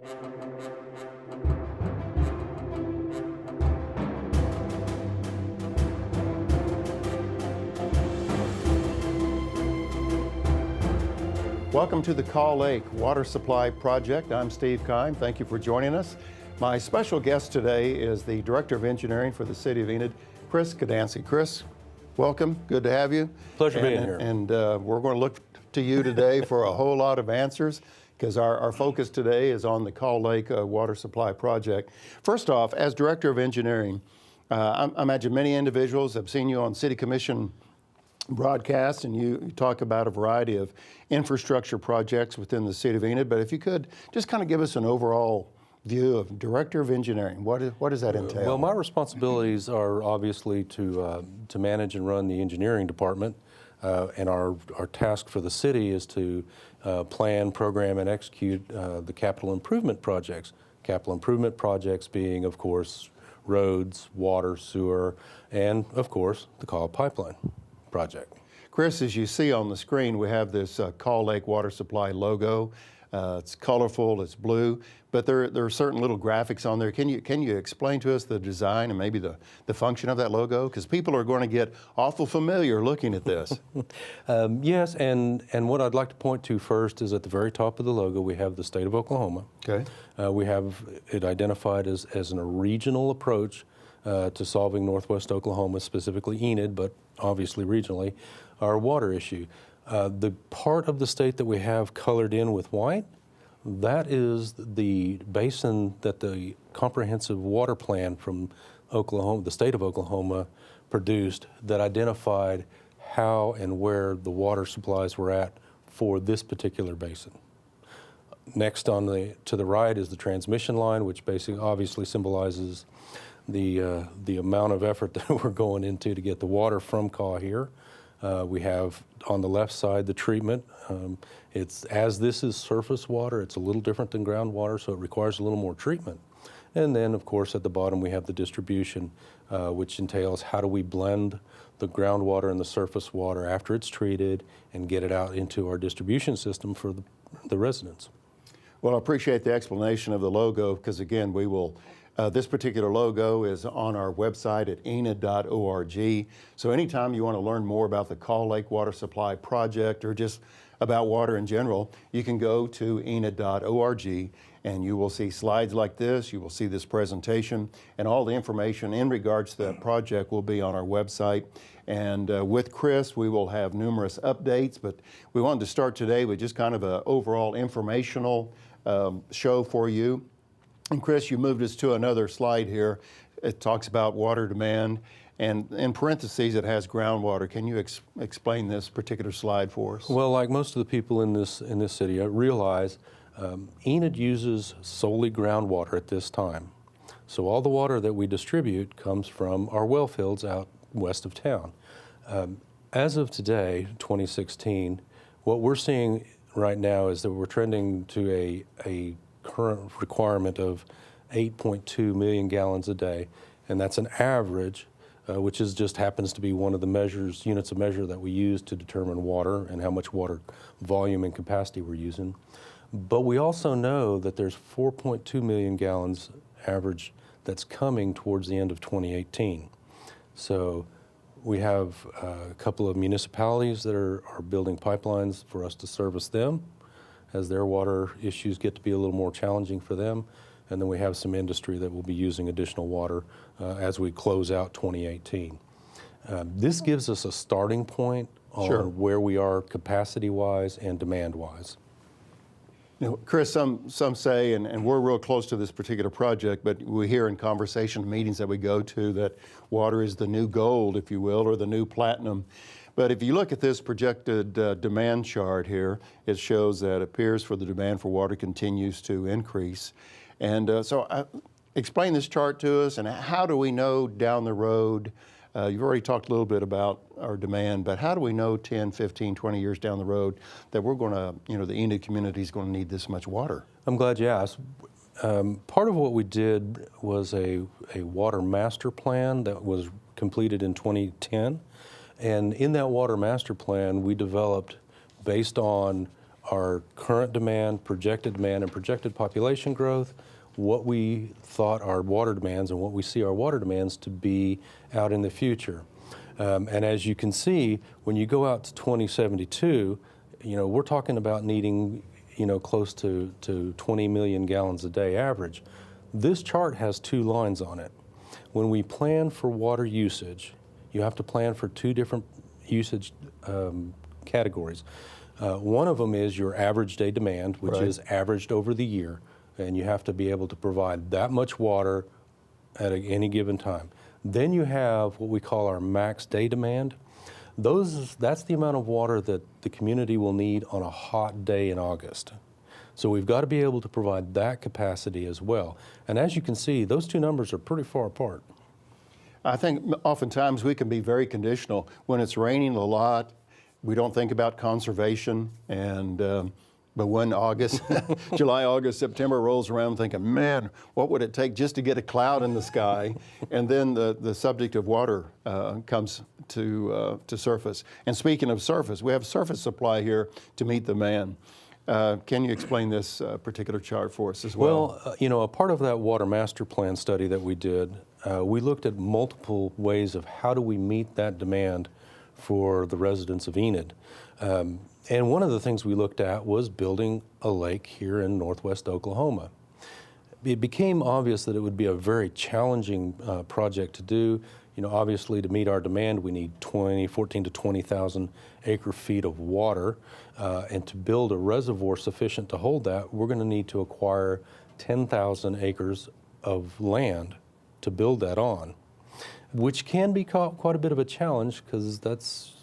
Welcome to the Kaw Lake Water Supply Project. I'm Steve Kime. Thank you for joining us. My special guest today is the Director of Engineering for the City of Enid, Chris Gdanski. Chris, welcome. Good to have you. Pleasure being here. And we're going to look to you today for a whole lot of answers because our focus today is on the Kaw Lake Water Supply Project. First off, as Director of Engineering, I imagine many individuals have seen you on City Commission broadcast, and you talk about a variety of infrastructure projects within the City of Enid, but if you could just kind of give us an overall view of Director of Engineering. What does that entail? Well, my responsibilities are obviously to manage and run the engineering department, and our task for the city is to plan, program, and execute the capital improvement projects. Capital improvement projects being, of course, roads, water, sewer, and, of course, the Kaw Pipeline project. Chris, as you see on the screen, we have this Kaw Lake Water Supply logo. It's colorful, it's blue, but there are certain little graphics on there. Can you explain to us the design and maybe the function of that logo? Because people are going to get awful familiar looking at this. Yes, and what I'd like to point to first is at the very top of the logo, we have the state of Oklahoma. Okay. We have it identified as a regional approach to solving Northwest Oklahoma, specifically Enid, but obviously regionally, our water issue. The part of the state that we have colored in with white, that is the basin that the comprehensive water plan from Oklahoma, the state of Oklahoma, produced that identified how and where the water supplies were at for this particular basin. Next to the right is the transmission line, which basically obviously symbolizes the amount of effort that we're going into to get the water from Kaw here. We have on the left side the treatment. As this is surface water, it's a little different than groundwater, so it requires a little more treatment. And then, of course, at the bottom we have the distribution, which entails how do we blend the groundwater and the surface water after it's treated and get it out into our distribution system for the residents. Well, I appreciate the explanation of the logo because, again, we will this particular logo is on our website at enid.org. So anytime you want to learn more about the Kaw Lake Water Supply Project or just about water in general, you can go to enid.org and you will see slides like this, you will see this presentation, and all the information in regards to that project will be on our website. And with Chris, we will have numerous updates, but we wanted to start today with just kind of an overall informational show for you. And Chris, you moved us to another slide here. It talks about water demand, and in parentheses it has groundwater. Can you explain this particular slide for us? Well, like most of the people in this city, I realize Enid uses solely groundwater at this time. So all the water that we distribute comes from our well fields out west of town. As of today, 2016, what we're seeing right now is that we're trending to a current requirement of 8.2 million gallons a day, and that's an average, which just happens to be one of the units of measure that we use to determine water and how much water volume and capacity we're using. But we also know that there's 4.2 million gallons average that's coming towards the end of 2018. So we have a couple of municipalities that are building pipelines for us to service them as their water issues get to be a little more challenging for them. And then we have some industry that will be using additional water as we close out 2018. This gives us a starting point on where we are capacity-wise and demand-wise. You know, Chris, some say, and we're real close to this particular project, but we hear in conversation meetings that we go to that water is the new gold, if you will, or the new platinum. But if you look at this projected demand chart here, it shows that it appears for the demand for water continues to increase. And so explain this chart to us, and how do we know down the road, you've already talked a little bit about our demand, but how do we know 10, 15, 20 years down the road that we're going to, the Enid community is going to need this much water? I'm glad you asked. Part of what we did was a water master plan that was completed in 2010. And in that water master plan, we developed, based on our current demand, and projected population growth, what we thought our water demands and what we see our water demands to be out in the future. And as you can see, when you go out to 2072, we're talking about needing, close to 20 million gallons a day average. This chart has two lines on it. When we plan for water usage, you have to plan for two different usage categories. One of them is your average day demand, which Right. is averaged over the year, and you have to be able to provide that much water at any given time. Then you have what we call our max day demand. That's the amount of water that the community will need on a hot day in August. So we've got to be able to provide that capacity as well. And as you can see, those two numbers are pretty far apart. I think oftentimes we can be very conditional. When it's raining a lot, we don't think about conservation, but when August, July, August, September rolls around, thinking, man, what would it take just to get a cloud in the sky? And then the subject of water comes to surface. And speaking of surface, we have surface supply here to meet the demand. Can you explain this particular chart for us as well? Well, a part of that water master plan study that we did, we looked at multiple ways of how do we meet that demand for the residents of Enid. And one of the things we looked at was building a lake here in northwest Oklahoma. It became obvious that it would be a very challenging project to do. Obviously to meet our demand, we need 14 to 20,000 acre feet of water. And to build a reservoir sufficient to hold that, we're going to need to acquire 10,000 acres of land to build that on, which can be quite a bit of a challenge because that's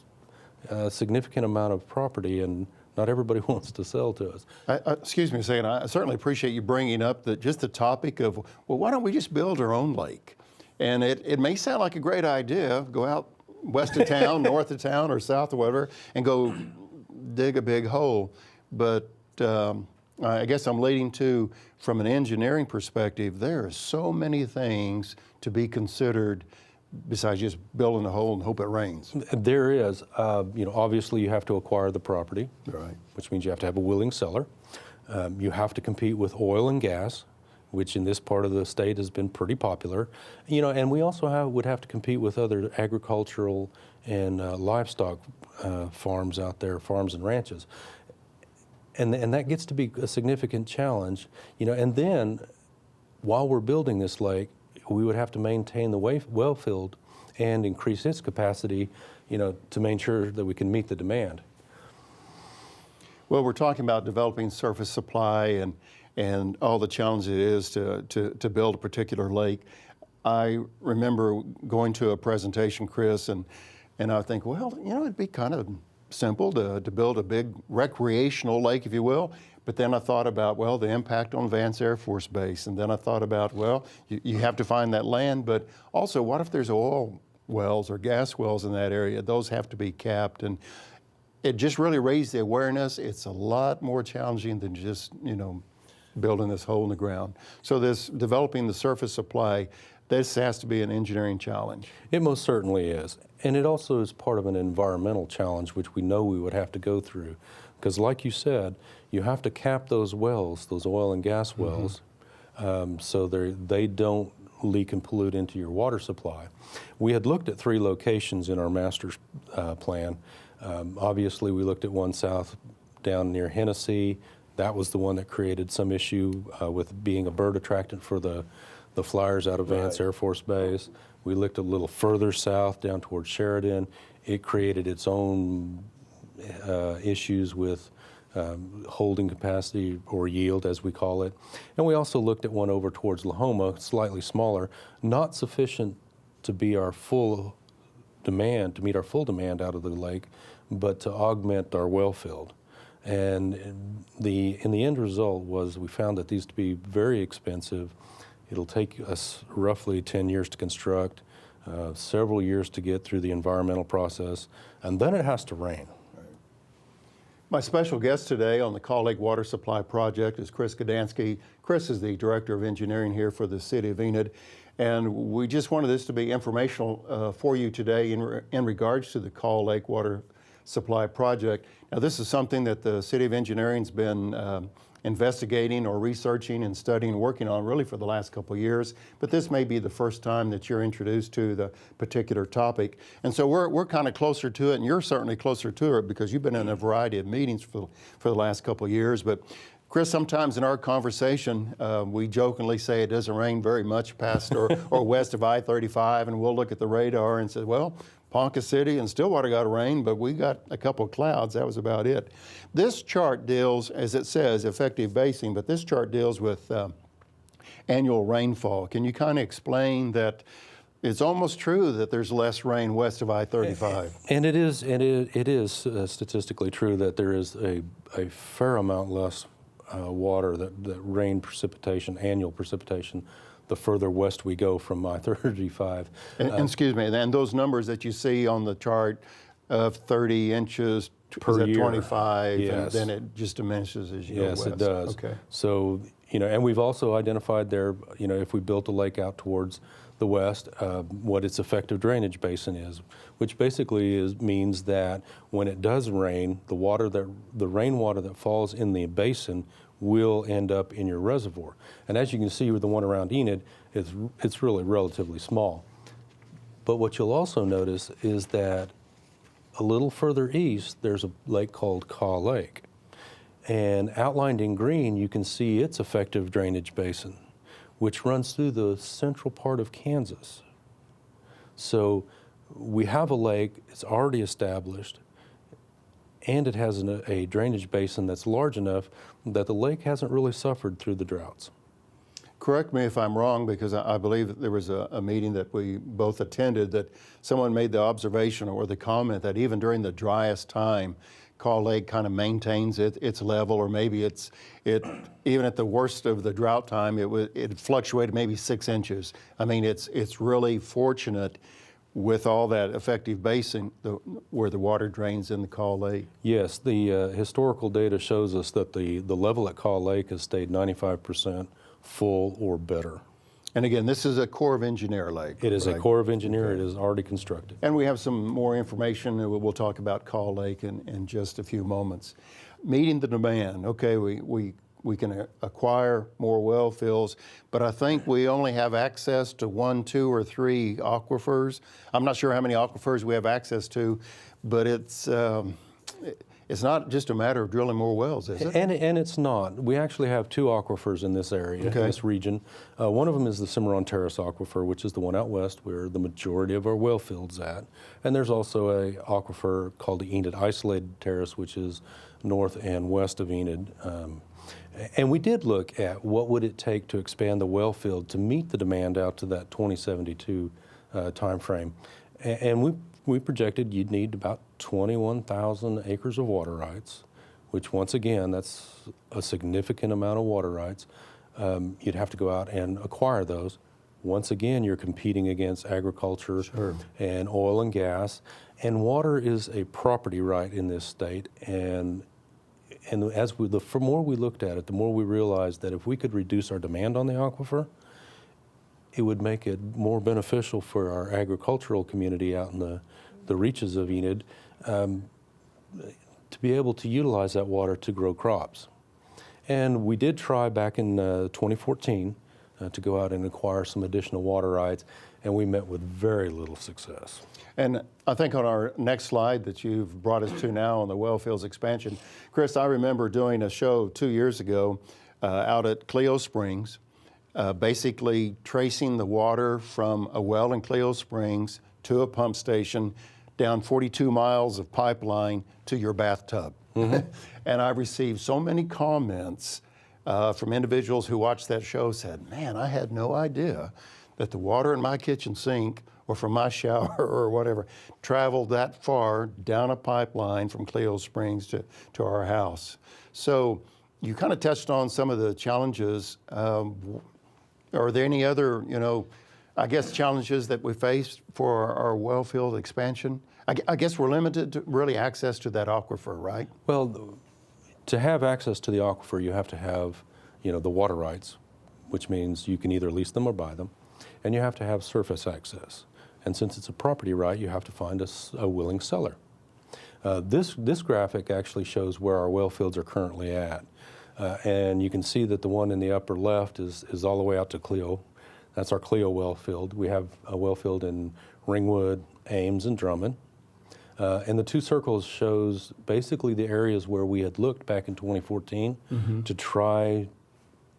a significant amount of property and not everybody wants to sell to us. Excuse me a second. I certainly appreciate you bringing up just the topic of, well, why don't we just build our own lake? And it may sound like a great idea, go out west of town, north of town, or south or whatever, and go dig a big hole. But I guess I'm leading to, from an engineering perspective, there are so many things to be considered besides just building a hole and hope it rains. There is. Obviously you have to acquire the property, Right. which means you have to have a willing seller. You have to compete with oil and gas, which in this part of the state has been pretty popular. And we also would have to compete with other agricultural and livestock farms out there, farms and ranches. And that gets to be a significant challenge. And then while we're building this lake, we would have to maintain the well field and increase its capacity, to make sure that we can meet the demand. Well, we're talking about developing surface supply and all the challenge it is to build a particular lake. I remember going to a presentation, Chris, and I think, well, it'd be kind of simple to build a big recreational lake, if you will. But then I thought about, well, the impact on Vance Air Force Base. And then I thought about, well, you have to find that land, but also what if there's oil wells or gas wells in that area? Those have to be capped. And it just really raised the awareness. It's a lot more challenging than just, building this hole in the ground. So this developing the surface supply, this has to be an engineering challenge. It most certainly is. And it also is part of an environmental challenge, which we know we would have to go through. Because like you said, you have to cap those wells, those oil and gas wells, so they don't leak and pollute into your water supply. We had looked at 3 locations in our master plan. Obviously, we looked at one south down near Hennessy. That was the one that created some issue with being a bird attractant for the flyers out of Vance Air Force Base. We looked a little further south down towards Sheridan. It created its own issues with holding capacity or yield, as we call it. And we also looked at one over towards Lahoma, slightly smaller, not sufficient to be our full demand, to meet our full demand out of the lake, but to augment our well field. And in the end result was we found that these to be very expensive. It'll take us roughly 10 years to construct, several years to get through the environmental process, and then it has to rain. My special guest today on the Kaw Lake Water Supply Project is Chris Gdanski. Chris is the Director of Engineering here for the City of Enid. And we just wanted this to be informational for you today in regards to the Kaw Lake Water Supply Project. Now, this is something that the City of Engineering's been investigating or researching and studying and working on really for the last couple of years, but this may be the first time that you're introduced to the particular topic. And so we're kind of closer to it, and you're certainly closer to it because you've been in a variety of meetings for the last couple of years. But Chris, sometimes in our conversation, we jokingly say it doesn't rain very much past or west of I-35, and we'll look at the radar and say, well, Ponca City and Stillwater got rain, but we got a couple of clouds. That was about it. This chart deals, as it says, effective basing, but this chart deals with annual rainfall. Can you kind of explain that it's almost true that there's less rain west of I-35? And it is statistically true that there is a fair amount less water, that rain precipitation, annual precipitation, the further west we go from I-35. And excuse me, and those numbers that you see on the chart of 30 inches per year, 25, yes. And then it just diminishes as you go west. Yes, it does. Okay. So, and we've also identified there, if we built a lake out towards the west, what its effective drainage basin is, which basically means that when it does rain, the rainwater that falls in the basin will end up in your reservoir. And as you can see with the one around Enid, it's really relatively small. But what you'll also notice is that a little further east, there's a lake called Kaw Lake. And outlined in green, you can see its effective drainage basin, which runs through the central part of Kansas. So we have a lake, it's already established, and it has a drainage basin that's large enough that the lake hasn't really suffered through the droughts. Correct me if I'm wrong, because I believe that there was a meeting that we both attended that someone made the observation or the comment that even during the driest time, Kaw Lake kind of maintains its level, or maybe even at the worst of the drought time, it fluctuated maybe 6 inches. I mean, it's really fortunate with all that effective basin where the water drains in the Kaw Lake. Yes, the historical data shows us that the level at Kaw Lake has stayed 95% full or better. And again, this is a Corps of Engineer lake. It is right? a Corps of Engineer. Okay. It is already constructed. And we have some more information. We'll talk about Kaw Lake in just a few moments. Meeting the demand. Okay, we can acquire more well fills, but I think we only have access to 1, 2, or 3 aquifers. I'm not sure how many aquifers we have access to, but it's not just a matter of drilling more wells, is it? And it's not. We actually have 2 aquifers in this area, okay. In this region. One of them is the Cimarron Terrace Aquifer, which is the one out west where the majority of our well field's at. And there's also a aquifer called the Enid Isolated Terrace, which is north and west of Enid. And we did look at what would it take to expand the well field to meet the demand out to that 2072 time frame. And we projected you'd need about 21,000 acres of water rights, which once again, that's a significant amount of water rights. You'd have to go out and acquire those. Once again, you're competing against agriculture sure. and oil and gas. And water is a property right in this state. And the more we looked at it, the more we realized that if we could reduce our demand on the aquifer, it would make it more beneficial for our agricultural community out in the reaches of Enid to be able to utilize that water to grow crops. And we did try back in 2014 to go out and acquire some additional water rights, and we met with very little success. And I think on our next slide that you've brought us to now on the well fields expansion, Chris, I remember doing a show 2 years ago out at Cleo Springs, basically tracing the water from a well in Cleo Springs to a pump station down 42 miles of pipeline to your bathtub. Mm-hmm. And I received so many comments from individuals who watched that show said, man, I had no idea that the water in my kitchen sink or from my shower or whatever traveled that far down a pipeline from Cleo Springs to our house. So you kind of touched on some of the challenges. Are there any other, I guess, challenges that we face for our well field expansion? I guess we're limited to really access to that aquifer, right? Well, to have access to the aquifer, you have to have, the water rights, which means you can either lease them or buy them, and you have to have surface access. And since it's a property right, you have to find a willing seller. This graphic actually shows where our well fields are currently at. And you can see that the one in the upper left is all the way out to Cleo. That's our Cleo well field. We have a well field in Ringwood, Ames, and Drummond. And the two circles shows basically the areas where we had looked back in 2014 to try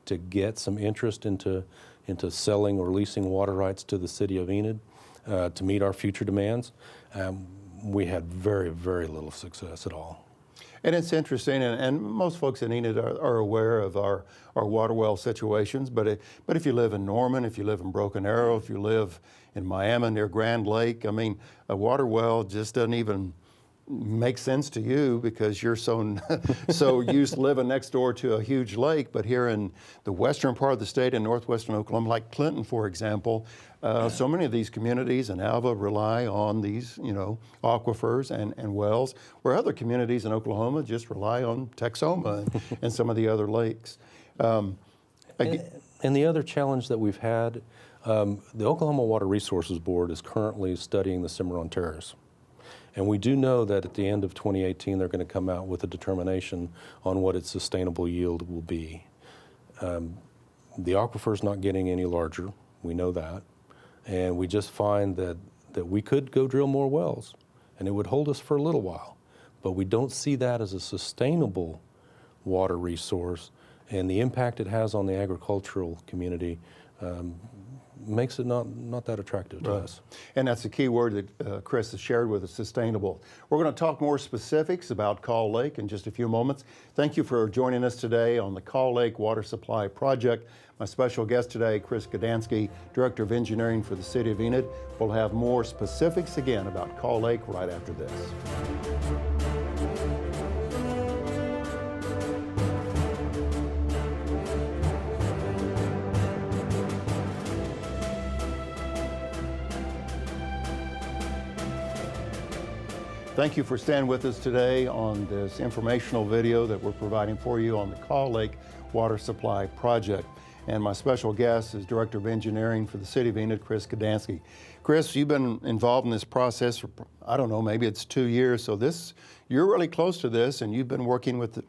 to get some interest into selling or leasing water rights to the city of Enid to meet our future demands. We had very, very little success at all. And it's interesting, and most folks in Enid are aware of our water well situations, but if you live in Norman, if you live in Broken Arrow, if you live in Miami near Grand Lake, I mean, a water well just doesn't even make sense to you because you're so used to living next door to a huge lake. But here in the western part of the state in northwestern Oklahoma, like Clinton, for example, so many of these communities in Alva rely on these, aquifers and wells, where other communities in Oklahoma just rely on Texoma and some of the other lakes. And the other challenge that we've had, the Oklahoma Water Resources Board is currently studying the Cimarron Terrace. And we do know that at the end of 2018, they're going to come out with a determination on what its sustainable yield will be. The aquifer is not getting any larger. We know that. And we just find that we could go drill more wells, and it would hold us for a little while. But we don't see that as a sustainable water resource, and the impact it has on the agricultural community makes it not that attractive to us. And that's the key word that Chris has shared with us, sustainable. We're going to talk more specifics about Kaw Lake in just a few moments. Thank you for joining us today on the Kaw Lake Water Supply Project. My special guest today, Chris Gdanski, Director of Engineering for the City of Enid. We'll have more specifics again about Kaw Lake right after this. Thank you for staying with us today on this informational video that we're providing for you on the Kaw Lake Water Supply Project. And my special guest is Director of Engineering for the City of Enid, Chris Gdanski. Chris, you've been involved in this process for, I don't know, maybe it's 2 years. So you're really close to this, and you've been working with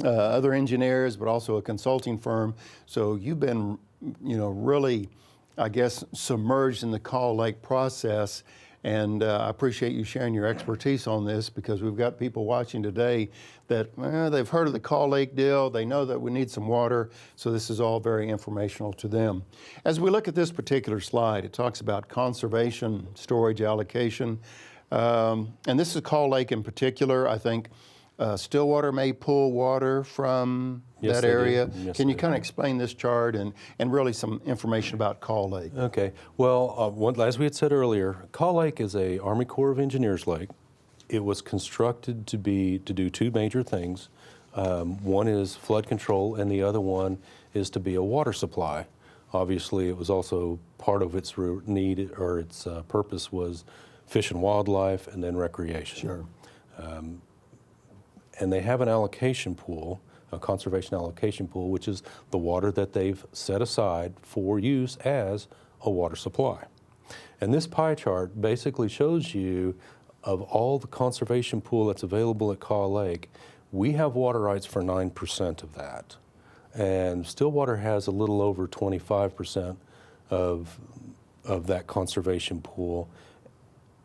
other engineers, but also a consulting firm. So you've been, really, I guess, submerged in the Kaw Lake process. And I appreciate you sharing your expertise on this, because we've got people watching today that they've heard of the Kaw Lake deal. They know that we need some water. So this is all very informational to them. As we look at this particular slide, it talks about conservation, storage, allocation. And this is Kaw Lake in particular. I think Stillwater may pull water from that area. Yes, can you kind of explain this chart and really some information about Kaw Lake? Okay. Well, as we had said earlier, Kaw Lake is a Army Corps of Engineers lake. It was constructed to do two major things. One is flood control, and the other one is to be a water supply. Obviously, it was also part of its need, or its purpose was fish and wildlife, and then recreation. Sure. And they have an allocation pool, a conservation allocation pool, which is the water that they've set aside for use as a water supply. And this pie chart basically shows you, of all the conservation pool that's available at Kaw Lake, we have water rights for 9% of that. And Stillwater has a little over 25% of that conservation pool.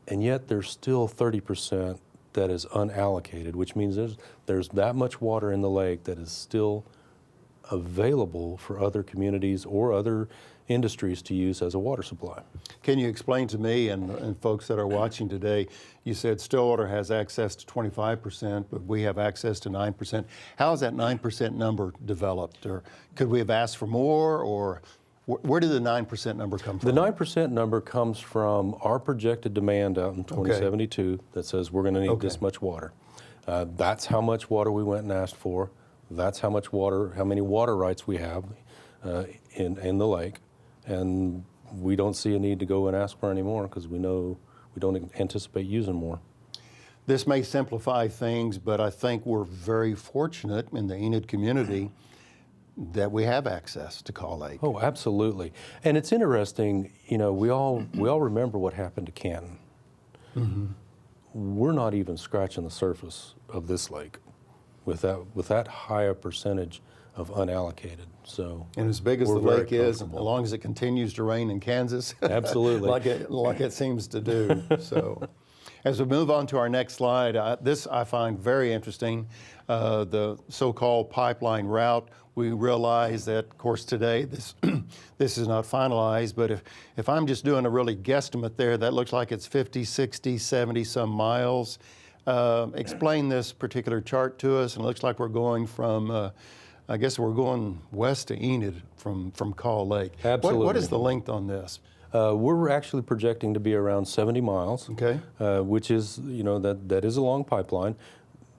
And yet there's still 30% that is unallocated, which means there's that much water in the lake that is still available for other communities or other industries to use as a water supply. Can you explain to me and folks that are watching today, you said Stillwater has access to 25%, but we have access to 9%. How has that 9% number developed? Or could we have asked for more, or where did the 9% number come from? The 9% number comes from our projected demand out in 2072 that says we're going to need this much water. That's how much water we went and asked for. That's how many water rights we have in the lake. And we don't see a need to go and ask for any more, because we know we don't anticipate using more. This may simplify things, but I think we're very fortunate in the Enid community that we have access to Kaw Lake. Oh, absolutely. And it's interesting, we all remember what happened to Canton. Mm-hmm. we're not even scratching the surface of this lake with that high a percentage of unallocated. So, and as big as the we're very lake is, as comfortable. long as it continues to rain in Kansas, Absolutely. like it seems to do. So, as we move on to our next slide, this I find very interesting, the so-called pipeline route. We realize that, of course, today this this is not finalized, but if I'm just doing a really guesstimate there, that looks like it's 50, 60, 70 some miles. Explain this particular chart to us, and it looks like we're going from, I guess we're going west to Enid from Kaw Lake. Absolutely. What is the length on this? We're actually projecting to be around 70 miles, Okay. which is, that is a long pipeline,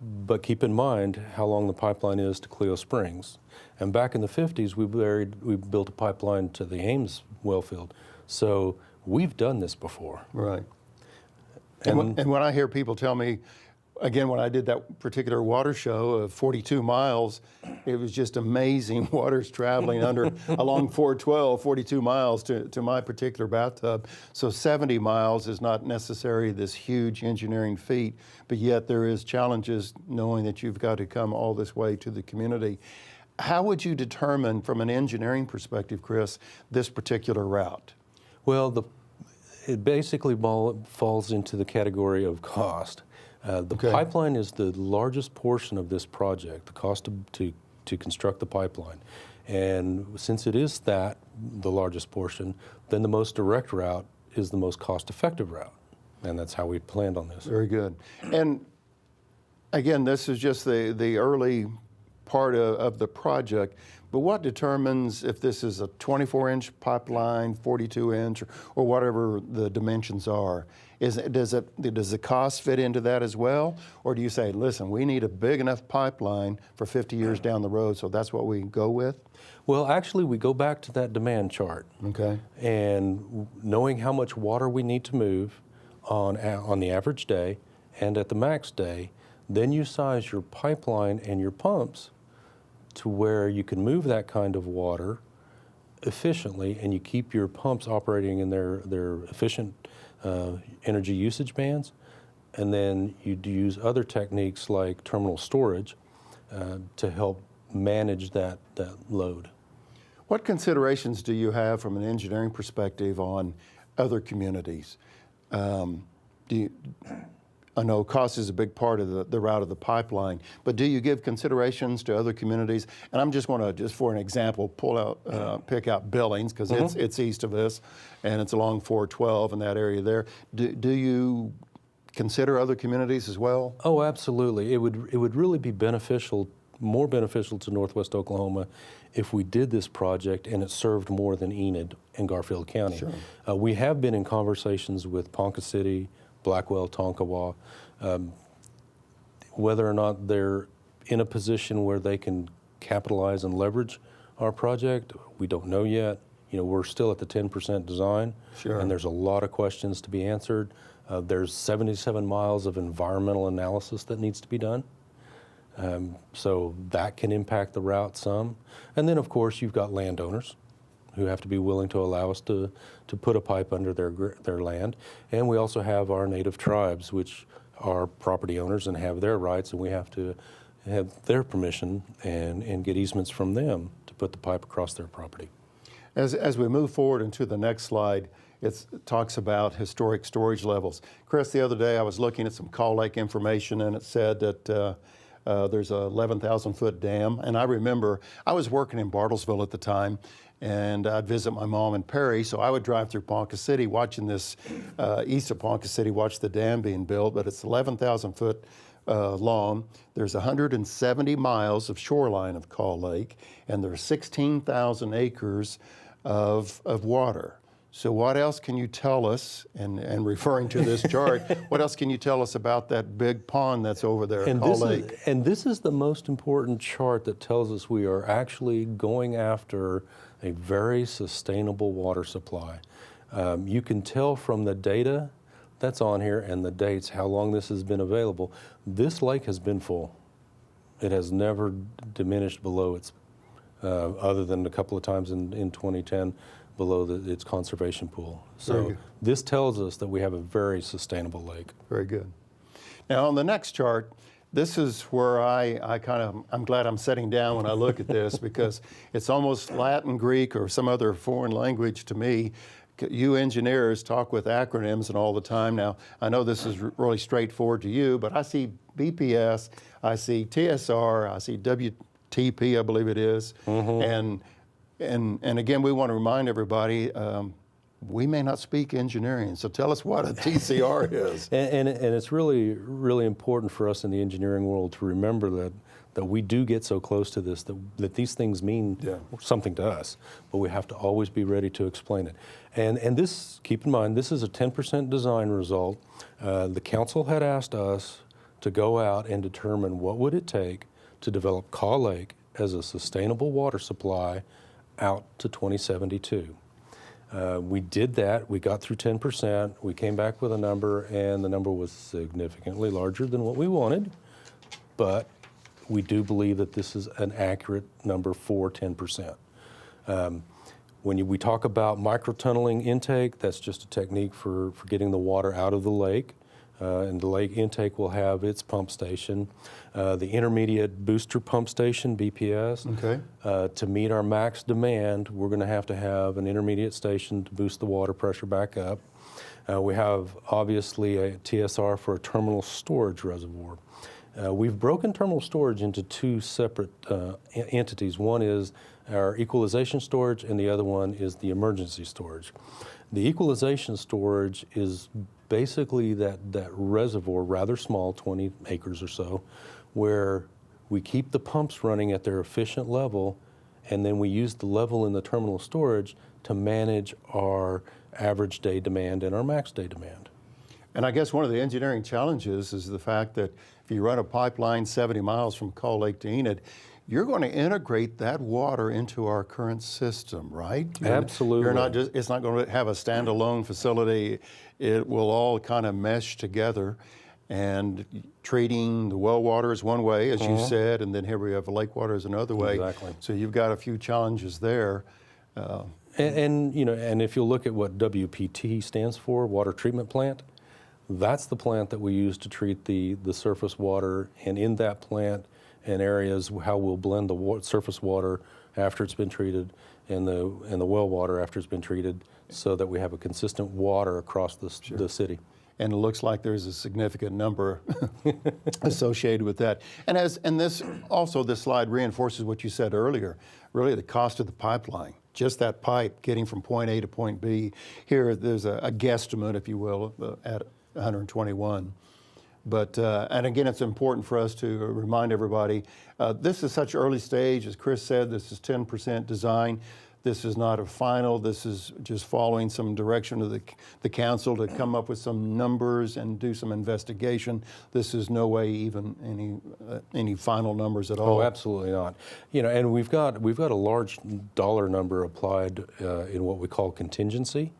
but keep in mind how long the pipeline is to Cleo Springs. And back in the 50s, we built a pipeline to the Ames well field. So we've done this before. Right. And when I hear people tell me, again, when I did that particular water show of 42 miles, it was just amazing waters traveling along 412, 42 miles to my particular bathtub. So 70 miles is not necessarily this huge engineering feat, but yet there is challenges knowing that you've got to come all this way to the community. How would you determine from an engineering perspective, Chris, this particular route? Well, it basically falls into the category of cost. The pipeline is the largest portion of this project, the cost to construct the pipeline. And since it is the largest portion, then the most direct route is the most cost-effective route. And that's how we planned on this. Very good. And again, this is just the early part of the project, but what determines if this is a 24-inch pipeline, 42-inch, or whatever the dimensions are? Does the cost fit into that as well? Or do you say, listen, we need a big enough pipeline for 50 years down the road, so that's what we go with? Well, actually, we go back to that demand chart. Okay. And knowing how much water we need to move on the average day and at the max day, then you size your pipeline and your pumps to where you can move that kind of water efficiently, and you keep your pumps operating in their efficient energy usage bands, and then you use other techniques like terminal storage to help manage that load. What considerations do you have from an engineering perspective on other communities? I know cost is a big part of the route of the pipeline, but do you give considerations to other communities? And I'm just want to, just for an example, pick out Billings, because it's east of this, and it's along 412 in that area there. Do you consider other communities as well? Oh, absolutely. It would really be more beneficial to Northwest Oklahoma if we did this project and it served more than Enid and Garfield County. Sure. We have been in conversations with Ponca City, Blackwell, Tonkawa, whether or not they're in a position where they can capitalize and leverage our project, we don't know yet. We're still at the 10% design, Sure. and there's a lot of questions to be answered. There's 77 miles of environmental analysis that needs to be done. So that can impact the route some. And then, of course, you've got landowners who have to be willing to allow us to put a pipe under their land. And we also have our native tribes, which are property owners and have their rights, and we have to have their permission and get easements from them to put the pipe across their property. As we move forward into the next slide, it talks about historic storage levels. Chris, the other day I was looking at some Kaw Lake information, and it said that there's a 11,000-foot dam. And I remember I was working in Bartlesville at the time, and I'd visit my mom in Perry, so I would drive through Ponca City watching this, east of Ponca City, watch the dam being built, but it's 11,000 foot long. There's 170 miles of shoreline of Kaw Lake, and there's 16,000 acres of water. So what else can you tell us, and referring to this chart, what else can you tell us about that big pond that's over there at Kaw Lake? And this is the most important chart that tells us we are actually going after a very sustainable water supply. You can tell from the data that's on here and the dates how long this has been available. This lake has been full. It has never diminished below its, other than a couple of times in 2010, below its conservation pool. So this tells us that we have a very sustainable lake. Very good. Now on the next chart, this is where I'm glad I'm sitting down when I look at this because it's almost Latin, Greek, or some other foreign language to me. You engineers talk with acronyms and all the time. Now, I know this is really straightforward to you, but I see BPS, I see TSR, I see WTP, I believe it is. And again, we want to remind everybody, we may not speak engineering, so tell us what a TCR is. And it's really, really important for us in the engineering world to remember that we do get so close to this, that these things mean something to us, but we have to always be ready to explain it. And this, keep in mind, this is a 10% design result. The council had asked us to go out and determine what would it take to develop Kaw Lake as a sustainable water supply out to 2072. We did that. We got through 10%. We came back with a number, and the number was significantly larger than what we wanted. But we do believe that this is an accurate number for 10%. When we talk about microtunneling intake, that's just a technique for getting the water out of the lake. And the lake intake will have its pump station. The intermediate booster pump station, BPS, to meet our max demand, we're going to have an intermediate station to boost the water pressure back up. We have obviously a TSR for a terminal storage reservoir. We've broken terminal storage into two separate entities. One is our equalization storage, and the other one is the emergency storage. The equalization storage is basically that reservoir, rather small, 20 acres or so, where we keep the pumps running at their efficient level, and then we use the level in the terminal storage to manage our average day demand and our max day demand. And I guess one of the engineering challenges is the fact that if you run a pipeline 70 miles from Kaw Lake to Enid, you're going to integrate that water into our current system, right? Absolutely. It's not going to have a standalone facility. It will all kind of mesh together. And treating the well water is one way, as you said, and then here we have lake water is another way. Exactly. So you've got a few challenges there. And if you look at what WPT stands for, water treatment plant, that's the plant that we use to treat the surface water, and in that plant and areas how we'll blend the surface water after it's been treated and the well water after it's been treated, so that we have a consistent water across the city. And it looks like there's a significant number associated with that. And this slide reinforces what you said earlier, really the cost of the pipeline. Just that pipe getting from point A to point B. Here, there's a guesstimate, if you will, at 121. But, and again, it's important for us to remind everybody, this is such early stage. As Chris said, this is 10% design. This is not a final. This is just following some direction of the council to come up with some numbers and do some investigation. This is no way even any final numbers at all. Oh, absolutely not. And we've got a large dollar number applied in what we call contingency.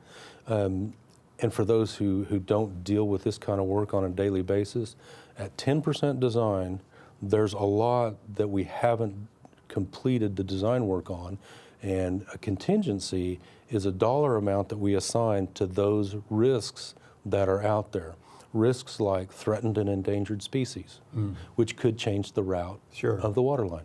And for those who don't deal with this kind of work on a daily basis, at 10% design, there's a lot that we haven't completed the design work on. And a contingency is a dollar amount that we assign to those risks that are out there. Risks like threatened and endangered species, which could change the route of the water line.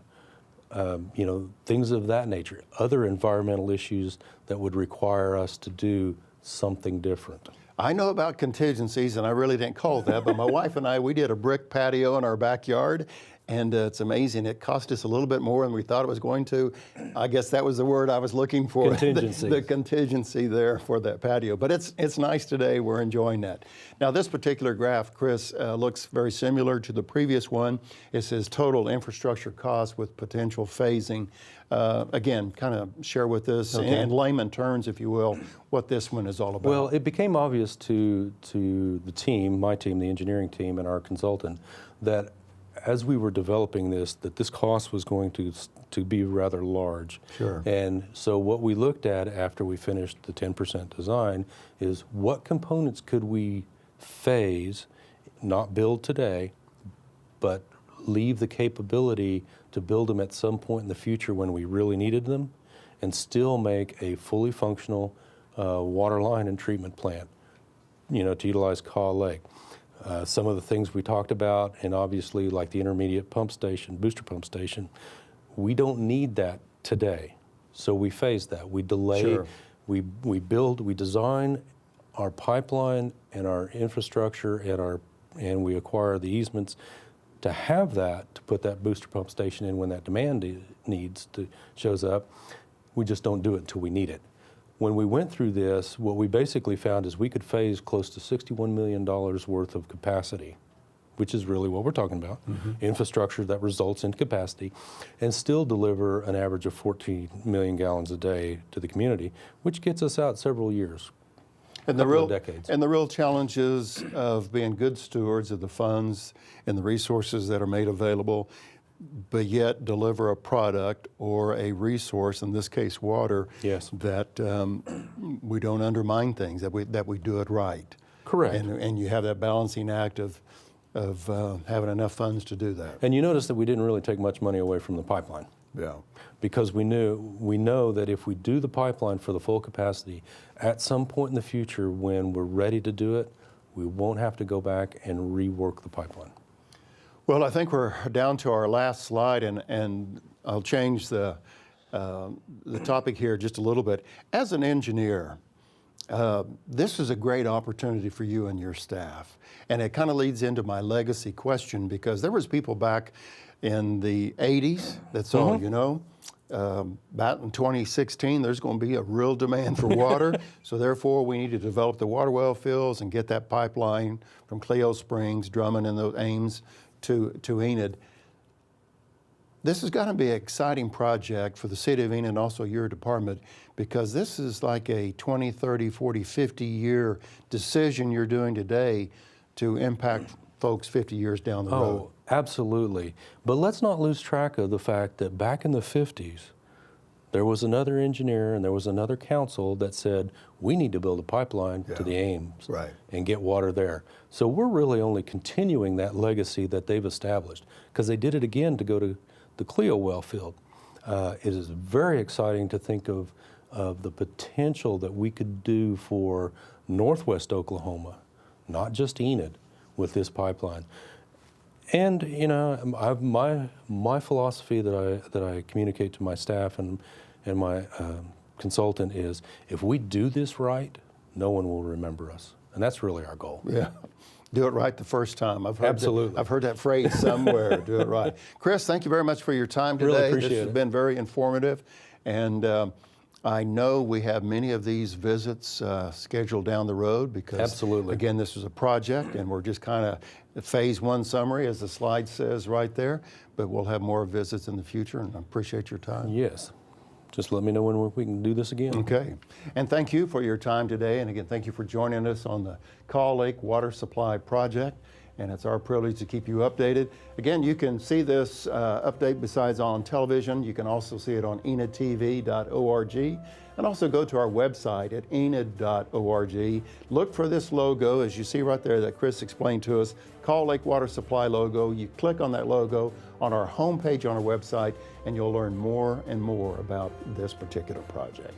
Things of that nature. Other environmental issues that would require us to do something different. I know about contingencies, and I really didn't call it that, but my wife and I, we did a brick patio in our backyard, and it's amazing. It cost us a little bit more than we thought it was going to. I guess that was the word I was looking for. Contingency. The contingency there for that patio. But it's nice today. We're enjoying that. Now, this particular graph, Chris, looks very similar to the previous one. It says total infrastructure cost with potential phasing. Again, kind of share with us, in layman terms, if you will, what this one is all about. Well, it became obvious to the team, my team, the engineering team, and our consultant, that as we were developing this, that this cost was going to be rather large. Sure. And so what we looked at after we finished the 10% design is what components could we phase, not build today, but leave the capability to build them at some point in the future when we really needed them, and still make a fully functional water line and treatment plant, to utilize Kaw Lake. Some of the things we talked about, and obviously like the intermediate pump station, booster pump station, we don't need that today. So we phase that. We delay, Sure. we build, we design our pipeline and our infrastructure and we acquire the easements to have that, to put that booster pump station in when that demand shows up. We just don't do it until we need it. When we went through this, what we basically found is we could phase close to $61 million worth of capacity, which is really what we're talking about, infrastructure that results in capacity, and still deliver an average of 14 million gallons a day to the community, which gets us out several years, And couple of decades. And the real challenges of being good stewards of the funds and the resources that are made available, but yet deliver a product or a resource, in this case water, Yes. that we don't undermine things, that we do it right. Correct. And you have that balancing act of having enough funds to do that. And you notice that we didn't really take much money away from the pipeline. Yeah. Because we know that if we do the pipeline for the full capacity, at some point in the future when we're ready to do it, we won't have to go back and rework the pipeline. Well, I think we're down to our last slide, and I'll change the topic here just a little bit. As an engineer, this is a great opportunity for you and your staff. And it kind of leads into my legacy question, because there was people back in the 80s that saw, you know, about in 2016, there's going to be a real demand for water. So therefore, we need to develop the water well fields and get that pipeline from Cleo Springs, Drummond, and those Ames to Enid. This is going to be an exciting project for the city of Enid and also your department, because this is like a 20, 30, 40, 50-year decision you're doing today to impact folks 50 years down the road. Oh, absolutely. But let's not lose track of the fact that back in the 50s, there was another engineer and there was another council that said, we need to build a pipeline to the Ames and get water there. So we're really only continuing that legacy that they've established, because they did it again to go to the Cleo well field. It is very exciting to think of the potential that we could do for northwest Oklahoma, not just Enid, with this pipeline. And you know, my philosophy that I communicate to my staff and my consultant is, if we do this right, no one will remember us, and that's really our goal. Yeah, do it right the first time. I've heard Absolutely. I've heard that phrase somewhere. Do it right. Chris, thank you very much for your time today. Really appreciate this has it. been very informative, and I know we have many of these visits scheduled down the road, because Absolutely. again, this is a project, and we're just kind of phase one summary, as the slide says right there, but we'll have more visits in the future, and I appreciate your time. Yes. Just let me know when we can do this again. Okay. And thank you for your time today. And again, thank you for joining us on the Kaw Lake Water Supply Project. And it's our privilege to keep you updated. Again, you can see this update besides on television. You can also see it on enidtv.org. And also go to our website at enid.org. Look for this logo, as you see right there that Chris explained to us, Kaw Lake Water Supply logo. You click on that logo on our homepage on our website, and you'll learn more and more about this particular project.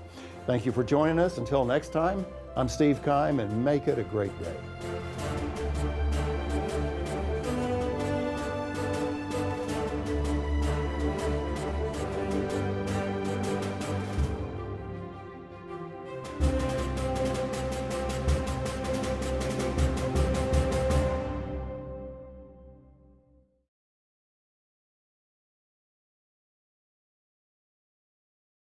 Thank you for joining us. Until next time, I'm Steve Kime, and make it a great day.